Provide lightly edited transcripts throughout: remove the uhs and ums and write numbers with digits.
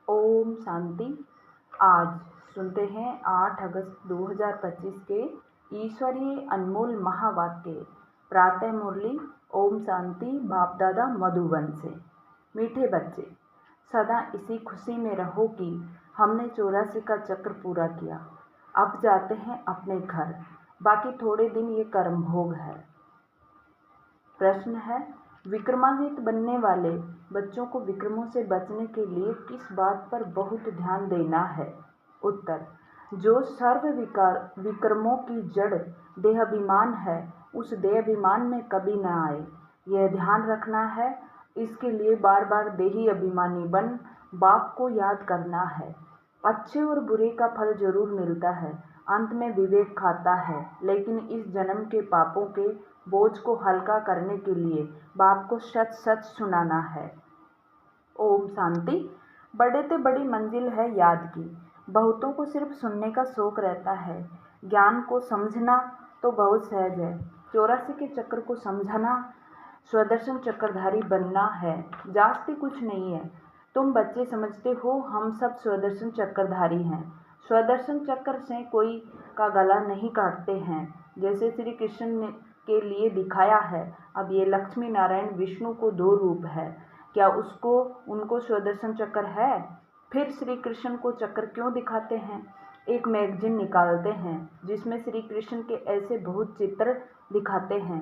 ओम शांति। आज सुनते हैं 8 अगस्त 2025 के ईश्वरीय अनमोल महावाक्य। प्रातः मुरली ओम शांति बाप दादा मधुबन से। मीठे बच्चे, सदा इसी खुशी में रहो कि हमने 84 का चक्र पूरा किया। अब जाते हैं अपने घर, बाकी थोड़े दिन ये कर्म भोग है। प्रश्न है, विक्रमादित्य बनने वाले बच्चों को विक्रमों से बचने के लिए किस बात पर बहुत ध्यान देना है? उत्तर, जो सर्व विक्रमों की जड़ देहाभिमान है, उस देहाभिमान में कभी न आए, यह ध्यान रखना है। इसके लिए बार बार देही अभिमानी बन बाप को याद करना है। अच्छे और बुरे का फल जरूर मिलता है, अंत में विवेक खाता है, लेकिन इस जन्म के पापों के बोझ को हल्का करने के लिए बाप को सच सच सुनाना है। ओम शांति। बड़े से बड़ी मंजिल है याद की। बहुतों को सिर्फ सुनने का शौक रहता है, ज्ञान को समझना तो बहुत सहज है। 84 के चक्र को समझना, स्वदर्शन चक्रधारी बनना है, जास्ती कुछ नहीं है। तुम बच्चे समझते हो हम सब स्वदर्शन चक्रधारी हैं। स्वदर्शन चक्र से कोई का गला नहीं काटते हैं, जैसे श्री कृष्ण ने के लिए दिखाया है। अब ये लक्ष्मी नारायण विष्णु को दो रूप है, क्या उनको स्वदर्शन चक्र है? फिर श्री कृष्ण को चक्र क्यों दिखाते हैं? एक मैगजीन निकालते हैं जिसमें श्री कृष्ण के ऐसे बहुत चित्र दिखाते हैं।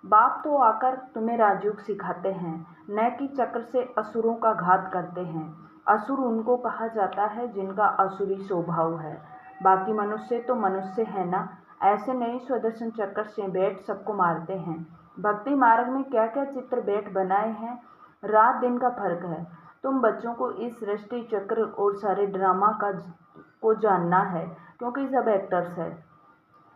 बाप तो आकर तुम्हें राजयोग सिखाते हैं, न कि चक्र से असुरों का घात करते हैं। असुर उनको कहा जाता है जिनका असुरी स्वभाव है, बाकी मनुष्य तो मनुष्य है ना। ऐसे नहीं स्वदर्शन चक्र से बैठ सबको मारते हैं। भक्ति मार्ग में क्या क्या चित्र बैठ बनाए हैं, रात दिन का फर्क है। तुम बच्चों को इस सृष्टि चक्र और सारे ड्रामा को जानना है, क्योंकि सब एक्टर्स है।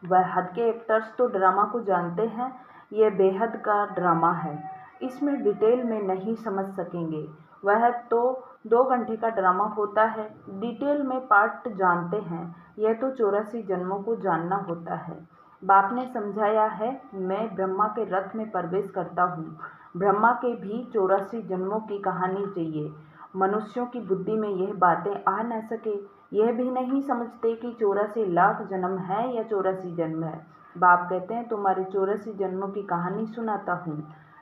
वह हद के एक्टर्स तो ड्रामा को जानते हैं, यह बेहद का ड्रामा है। इसमें डिटेल में नहीं समझ सकेंगे, वह तो 2 घंटे का ड्रामा होता है। डिटेल में पार्ट जानते हैं, यह तो 84 जन्मों को जानना होता है। बाप ने समझाया है, मैं ब्रह्मा के रथ में प्रवेश करता हूँ। ब्रह्मा के भी 84 जन्मों की कहानी चाहिए। मनुष्यों की बुद्धि में यह बातें आ न सके, यह भी नहीं समझते कि 84 लाख जन्म है या 84 जन्म है। बाप कहते हैं तुम्हारे 84 जन्मों की कहानी सुनाता हूँ।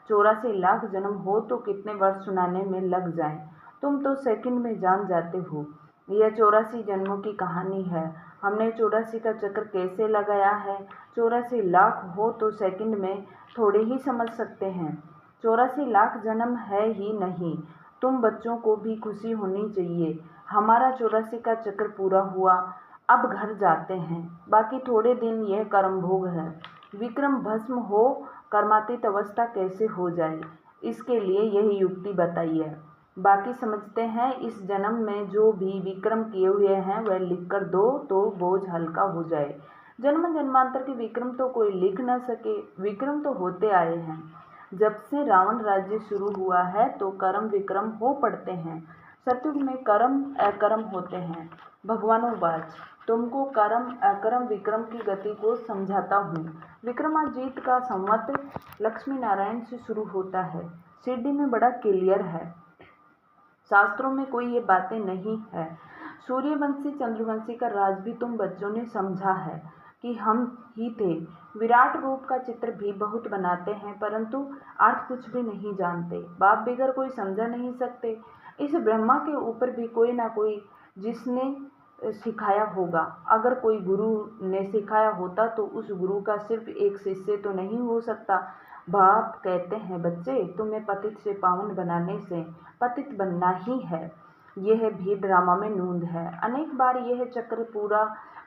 84 लाख जन्म हो तो कितने वर्ष सुनाने में लग जाएं, तुम तो सेकंड में जान जाते हो। यह 84 जन्मों की कहानी है। हमने 84 का चक्र कैसे लगाया है? 84 लाख हो तो सेकंड में थोड़े ही समझ सकते हैं। 84 लाख जन्म है ही नहीं। तुम बच्चों को भी खुशी होनी चाहिए, हमारा 84 का चक्र पूरा हुआ। अब घर जाते हैं, बाकी थोड़े दिन यह कर्म भोग है। विक्रम भस्म हो, कर्मातीत अवस्था कैसे हो जाए, इसके लिए यही युक्ति बताई है। बाकी समझते हैं इस जन्म में जो भी विक्रम किए हुए हैं वह लिख कर दो तो बोझ हल्का हो जाए। जन्म जन्मांतर के विक्रम तो कोई लिख न सके, विक्रम तो होते आए हैं। जब से रावण राज्य शुरू हुआ है तो कर्म विक्रम हो पड़ते हैं। सतयुग में कर्म अकर्म होते हैं। भगवानोवाच, तुमको कर्म अकर्म विक्रम की गति को समझाता हूँ। विक्रमाजीत का संवत लक्ष्मी नारायण से शुरू होता है। शिरडी में बड़ा क्लियर है, शास्त्रों में कोई ये बातें नहीं है। सूर्यवंशी चंद्रवंशी का राज भी तुम बच्चों ने समझा है कि हम ही थे। विराट रूप का चित्र भी बहुत बनाते हैं, परंतु अर्थ कुछ भी नहीं जानते। बाप बिगर कोई समझा नहीं सकते। इस ब्रह्मा के ऊपर भी कोई ना कोई जिसने सिखाया होगा। अगर कोई गुरु ने सिखाया होता तो उस गुरु का सिर्फ एक शिष्य तो नहीं हो सकता। बाप कहते हैं, बच्चे तुम्हें पतित से पावन बनाने से पतित बनना ही है। यह भी ड्रामा में नूंद है। अनेक बार यह चक्र पूरा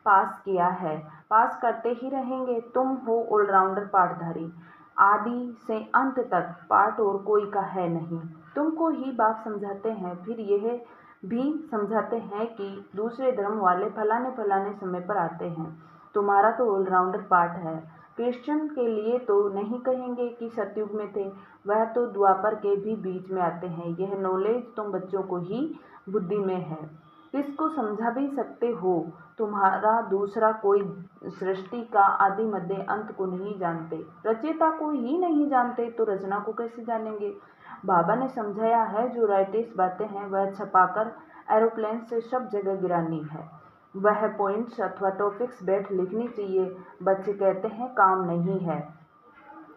पास किया है, पास करते ही रहेंगे। तुम हो ऑलराउंडर पाठधारी, आदि से अंत तक पाठ और कोई का है नहीं। तुमको ही बाप समझाते हैं, फिर यह भी समझाते हैं कि दूसरे धर्म वाले फलाने फलाने समय पर आते हैं। तुम्हारा तो ऑलराउंडर पाठ है। क्रिश्चियन के लिए तो नहीं कहेंगे कि सतयुग में थे, वह तो द्वापर के भी बीच में आते हैं। यह नॉलेज तुम बच्चों को ही बुद्धि में है, किसको समझा भी सकते हो। तुम्हारा दूसरा कोई सृष्टि का आदि मध्य अंत को नहीं जानते, रचयिता को ही नहीं जानते तो रचना को कैसे जानेंगे। बाबा ने समझाया है जो राइटिस बातें हैं वह छपाकर एरोप्लेन से सब जगह गिरानी है। वह पॉइंट्स अथवा टॉपिक्स बैठ लिखनी चाहिए। बच्चे कहते हैं काम नहीं है।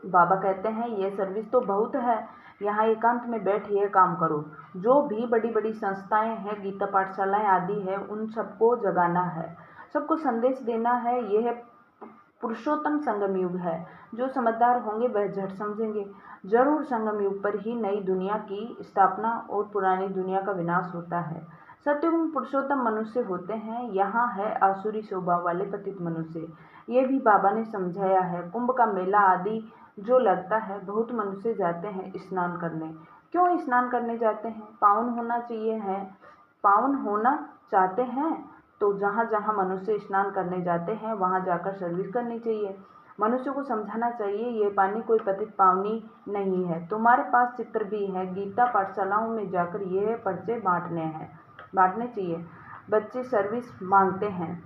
बाबा कहते हैं ये सर्विस तो बहुत है, यहाँ एकांत में बैठ ये काम करो। जो भी बड़ी बड़ी संस्थाएं हैं, गीता पाठशालाएं आदि है, उन सबको जगाना है, सबको संदेश देना है। यह पुरुषोत्तम संगम युग है। जो समझदार होंगे वह झट समझेंगे। जरूर संगम युग पर ही नई दुनिया की स्थापना और पुरानी दुनिया का विनाश होता है। सतयुग में पुरुषोत्तम मनुष्य होते हैं, यहाँ है आसुरी स्वभाव वाले पतित मनुष्य। ये भी बाबा ने समझाया है। कुंभ का मेला आदि जो लगता है, बहुत मनुष्य जाते हैं स्नान करने। क्यों स्नान करने जाते हैं? पावन होना चाहिए है। पावन होना चाहते हैं तो जहाँ जहाँ मनुष्य स्नान करने जाते हैं वहाँ जाकर सर्विस करनी चाहिए। मनुष्य को समझाना चाहिए ये पानी कोई पतित पावनी नहीं है। तुम्हारे पास चित्र भी है, गीता पाठशालाओं में जाकर ये पर्चे बांटने चाहिए। बच्चे सर्विस मांगते हैं,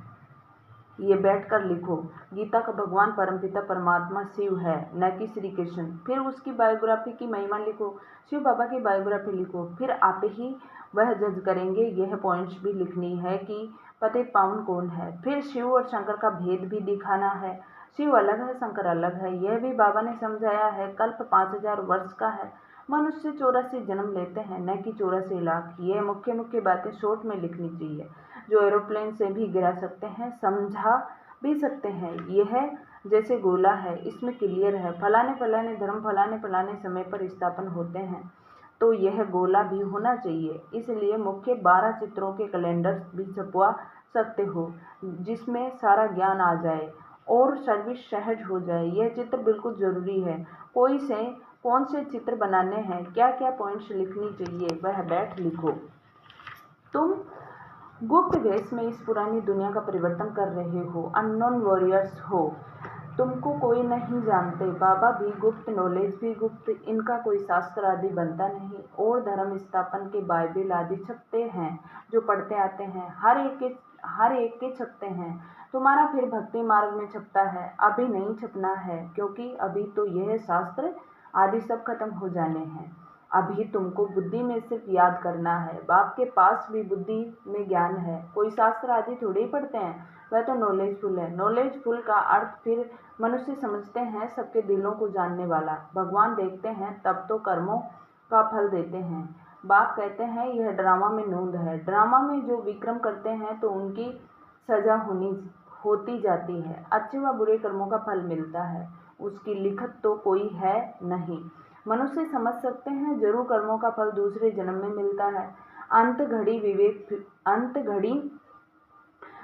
ये बैठकर लिखो। गीता का भगवान परमपिता परमात्मा शिव है, न कि श्री कृष्ण। फिर उसकी बायोग्राफी की महिमा लिखो। शिव बाबा की बायोग्राफी लिखो। फिर आप ही वह जज करेंगे। यह पॉइंट्स भी लिखनी है कि पतित पावन कौन है। फिर शिव और शंकर का भेद भी दिखाना है। शिव अलग है, शंकर अलग है, यह भी बाबा ने समझाया है। कल्प 5000 वर्ष का है। मनुष्य 84 जन्म लेते हैं, न कि 84 लाख। ये मुख्य मुख्य बातें शॉर्ट में लिखनी चाहिए, जो एरोप्लेन से भी गिरा सकते हैं, समझा भी सकते हैं। यह जैसे गोला है, इसमें क्लियर है फलाने फलाने धर्म फलाने फलाने समय पर स्थापन होते हैं, तो यह गोला भी होना चाहिए। इसलिए मुख्य 12 चित्रों के कैलेंडर भी छपवा सकते हो, जिसमें सारा ज्ञान आ जाए और सर्विस सहज हो जाए। यह चित्र बिल्कुल जरूरी है। कौन से चित्र बनाने हैं, क्या क्या पॉइंट्स लिखनी चाहिए, वह बैठ लिखो। तुम गुप्त वेश में इस पुरानी दुनिया का परिवर्तन कर रहे हो। अननोन वॉरियर्स हो, तुमको कोई नहीं जानते। बाबा भी गुप्त, नॉलेज भी गुप्त। इनका कोई शास्त्र आदि बनता नहीं और धर्म स्थापन के बाइबिल आदि छपते हैं, जो पढ़ते आते हैं। हर एक के छपते हैं। तुम्हारा फिर भक्ति मार्ग में छपता है। अभी नहीं छपना है, क्योंकि अभी तो यह शास्त्र आदि सब खत्म हो जाने हैं। अभी तुमको बुद्धि में सिर्फ याद करना है। बाप के पास भी बुद्धि में ज्ञान है, कोई शास्त्र आदि थोड़े ही पढ़ते हैं। वह तो नॉलेजफुल है। नॉलेजफुल का अर्थ फिर मनुष्य समझते हैं सबके दिलों को जानने वाला। भगवान देखते हैं तब तो कर्मों का फल देते हैं। बाप कहते हैं यह ड्रामा में नोंद है। ड्रामा में जो विक्रम करते हैं तो उनकी सजा होती जाती है। अच्छे व बुरे कर्मों का फल मिलता है, उसकी लिखत तो कोई है नहीं। मनुष्य समझ सकते हैं जरूर कर्मों का फल दूसरे जन्म में मिलता है। अंत घड़ी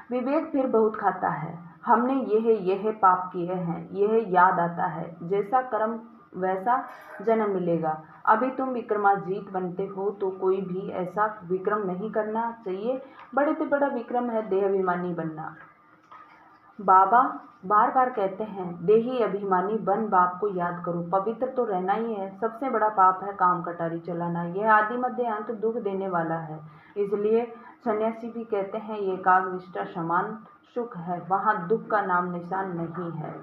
विवेक फिर बहुत खाता है। हमने यह पाप किए हैं, यह याद आता है। जैसा कर्म वैसा जन्म मिलेगा। अभी तुम विक्रमाजीत बनते हो तो कोई भी ऐसा विक्रम नहीं करना चाहिए। बड़े से बड़ा विक्रम है देहाभिमानी बनना। बाबा बार बार कहते हैं देही अभिमानी बन बाप को याद करो। पवित्र तो रहना ही है। सबसे बड़ा पाप है काम कटारी चलाना। यह आदि मध्य अंत दुख देने वाला है। इसलिए सन्यासी भी कहते हैं ये एकाग्रनिष्ठा समान सुख है, वहाँ दुख का नाम निशान नहीं है।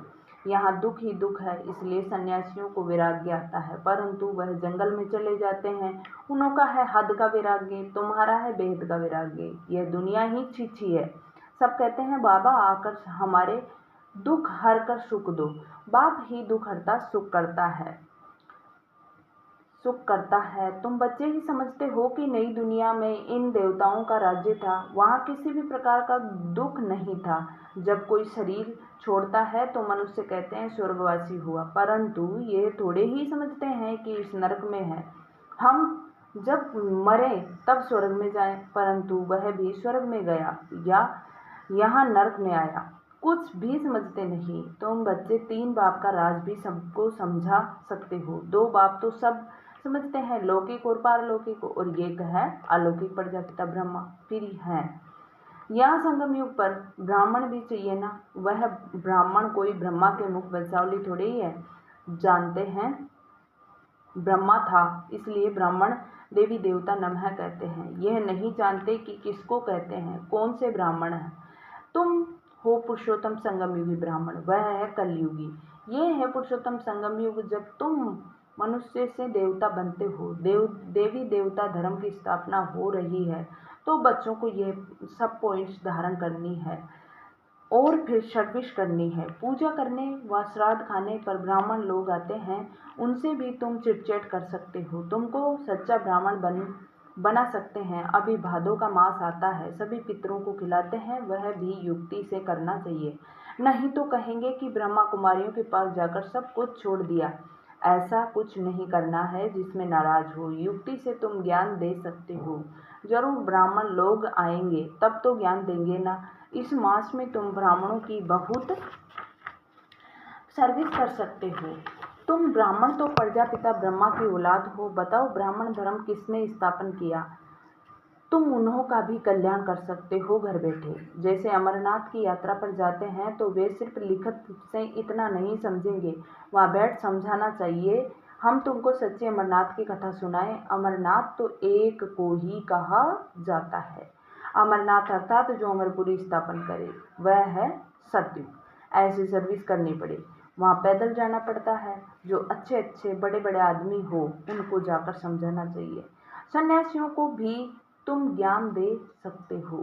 यहाँ दुख ही दुख है। इसलिए सन्यासियों को वैराग्य आता है, परंतु वह जंगल में चले जाते हैं। उनका है हद का वैराग्य, तुम्हारा है बेहद का वैराग्य। यह दुनिया ही छीछी है। सब कहते हैं बाबा आकर हमारे दुख हर कर सुख दो। बाप ही दुख हरता सुख करता है। तुम बच्चे ही समझते हो कि नई दुनिया में इन देवताओं का राज्य था, वहाँ किसी भी प्रकार का दुख नहीं था। जब कोई शरीर छोड़ता है तो मनुष्य कहते हैं स्वर्गवासी हुआ, परंतु ये थोड़े ही समझते हैं कि इस नरक में है। हम जब मरे तब स्वर्ग में जाएं, परंतु वह भी स्वर्ग में गया या यहाँ नरक में आया, कुछ भी समझते नहीं। तुम बच्चे 3 बाप का राज भी सबको समझा सकते हो। 2 बाप तो सब समझते हैं, लौकिक और पारलौकिक, और एक है अलौकिक प्रजापिता ब्रह्मा। फिर है यहाँ संगम युग पर ब्राह्मण भी चाहिए ना। वह ब्राह्मण कोई ब्रह्मा के मुख वंशावली थोड़े ही है। जानते हैं ब्रह्मा था, इसलिए ब्राह्मण देवी देवता नमः कहते हैं। यह नहीं जानते कि किसको कहते हैं, कौन से ब्राह्मण है। तुम हो पुरुषोत्तम संगम युगी ब्राह्मण, वह है कलयुगी। ये है पुरुषोत्तम संगम युग। जब तुम मनुष्य से देवता बनते हो, देवी देवता धर्म की स्थापना हो रही है, तो बच्चों को ये सब पॉइंट्स धारण करनी है और फिर सर्विस करनी है। पूजा करने व श्राद्ध खाने पर ब्राह्मण लोग आते हैं, उनसे भी तुम चिटचैट कर सकते हो, तुमको सच्चा ब्राह्मण बना सकते हैं। अभी भादों का मास आता है, सभी पितरों को खिलाते हैं, वह भी युक्ति से करना चाहिए, नहीं तो कहेंगे कि ब्रह्मा कुमारियों के पास जाकर सब कुछ छोड़ दिया। ऐसा कुछ नहीं करना है जिसमें नाराज हो, युक्ति से तुम ज्ञान दे सकते हो। जरूर ब्राह्मण लोग आएंगे तब तो ज्ञान देंगे ना। इस मास में तुम ब्राह्मणों की बहुत सर्विस कर सकते हो। तुम ब्राह्मण तो प्रजापिता ब्रह्मा की औलाद हो, बताओ ब्राह्मण धर्म किसने स्थापन किया? तुम उन्हों का भी कल्याण कर सकते हो घर बैठे। जैसे अमरनाथ की यात्रा पर जाते हैं तो वे सिर्फ लिखत से इतना नहीं समझेंगे, वहाँ बैठ समझाना चाहिए। हम तुमको सच्चे अमरनाथ की कथा सुनाएं। अमरनाथ तो एक को ही कहा जाता है। अमरनाथ अर्थात जो अमरपुरी स्थापन करे, वह है सतयुग। ऐसी सर्विस करनी पड़े, वहाँ पैदल जाना पड़ता है। जो अच्छे अच्छे बड़े बड़े आदमी हो उनको जाकर समझाना चाहिए। सन्यासियों को भी तुम ज्ञान दे सकते हो।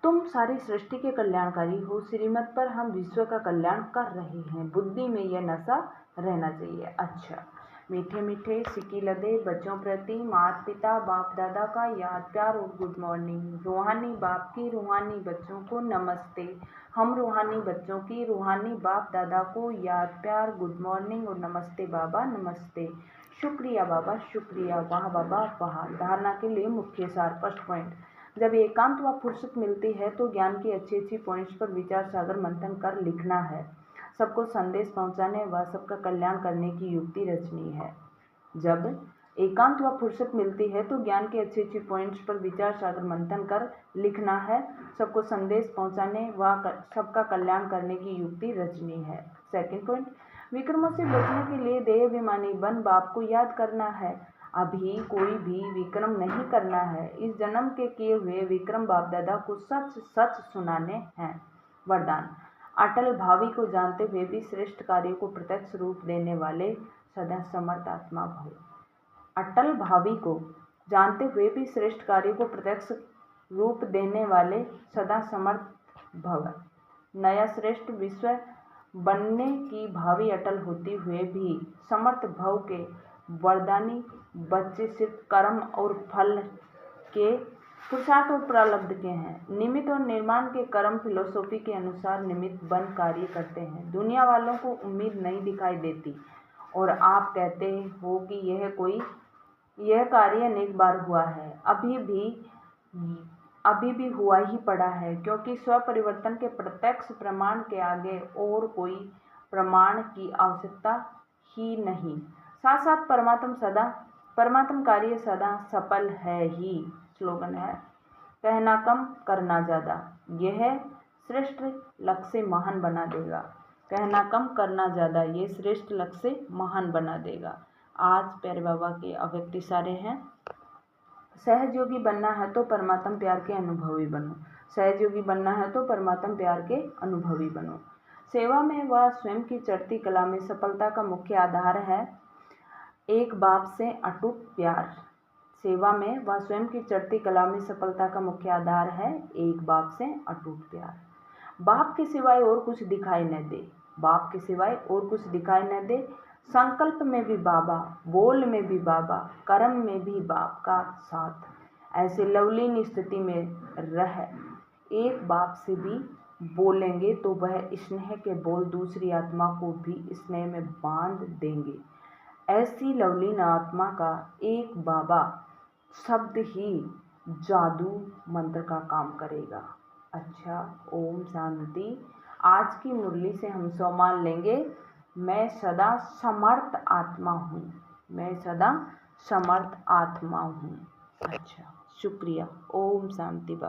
तुम सारी सृष्टि के कल्याणकारी हो, श्रीमत पर हम विश्व का कल्याण कर रहे हैं, बुद्धि में यह नशा रहना चाहिए। अच्छा, मीठे मीठे सिक्की लदे बच्चों प्रति माता पिता बाप दादा का याद प्यार और गुड मॉर्निंग। रूहानी बाप की रूहानी बच्चों को नमस्ते। हम रूहानी बच्चों की रूहानी बाप दादा को याद प्यार गुड मॉर्निंग और नमस्ते बाबा नमस्ते। शुक्रिया बाबा शुक्रिया, वाह बाबा वाह। धारणा के लिए मुख्य सार। फर्स्ट पॉइंट, जब एकांत व फुर्सत मिलती है तो ज्ञान की अच्छी अच्छी पॉइंट्स पर विचार सागर मंथन कर लिखना है। सबको संदेश पहुंचाने व सबका कल्याण करने की युक्ति रचनी है। जब एकांत व फुर्सत मिलती है तो ज्ञान के अच्छे अच्छे पॉइंट्स पर विचार सागर मंथन कर लिखना है। सबको संदेश पहुंचाने व सबका कल्याण करने की युक्ति रचनी है। सेकंड पॉइंट, विक्रमों से बचने के लिए देहाभिमानी बन बाप को याद करना है। अभी कोई भी विक्रम नहीं करना है, इस जन्म के किए हुए विक्रम बाप दादा को सच सच सुनाने हैं। वरदान, अटल भावी को जानते हुए भी श्रेष्ठ कार्यों को प्रत्यक्ष रूप देने वाले सदा समर्थ आत्मा भव। अटल भावी को जानते हुए भी श्रेष्ठ कार्यों को प्रत्यक्ष रूप देने वाले सदा समर्थ भव। नया श्रेष्ठ विश्व बनने की भावी अटल होती हुए भी समर्थ भव के वरदानी बच्चे सिर्फ कर्म और फल के पुरुषार्थ और प्रारब्ध के हैं। निमित्त और निर्माण के कर्म फिलोसॉफी के अनुसार निमित्त बन कार्य करते हैं। दुनिया वालों को उम्मीद नहीं दिखाई देती और आप कहते हो कि यह कार्य अनेक बार हुआ है, अभी भी हुआ ही पड़ा है, क्योंकि स्व परिवर्तन के प्रत्यक्ष प्रमाण के आगे और कोई प्रमाण की आवश्यकता ही नहीं। साथ साथ परमात्म कार्य सदा सफल है ही। स्लोगन है, कहना कम करना ज़्यादा, यह श्रेष्ठ लक्ष्य से महान बना देगा। कहना कम करना ज़्यादा, ये श्रेष्ठ लक्ष्य से महान बना देगा। आज प्यारे बाबा के अव्यक्त इशारे हैं। सहजयोगी बनना है तो परमात्म प्यार के अनुभवी बनो। सहजयोगी बनना है तो परमात्म प्यार के अनुभवी बनो। सेवा में व स्वयं की चढ़ती कला में सफलता का मुख्य आधार है एक बाप से अटूट प्यार। सेवा में व स्वयं की चढ़ती कला में सफलता का मुख्य आधार है एक बाप से अटूट प्यार। बाप के सिवाय और कुछ दिखाई न दे, बाप के सिवाय और कुछ दिखाई न दे। संकल्प में भी बाबा, बोल में भी बाबा, कर्म में भी बाप का साथ। ऐसे लवलीन स्थिति में रह एक बाप से भी बोलेंगे तो वह स्नेह के बोल दूसरी आत्मा को भी स्नेह में बांध देंगे। ऐसी लवलीन आत्मा का एक बाबा शब्द ही जादू मंत्र का काम करेगा। अच्छा, ओम शांति। आज की मुरली से हम सो मान लेंगे, मैं सदा समर्थ आत्मा हूँ, मैं सदा समर्थ आत्मा हूँ। अच्छा, शुक्रिया। ओम शांति बाबा।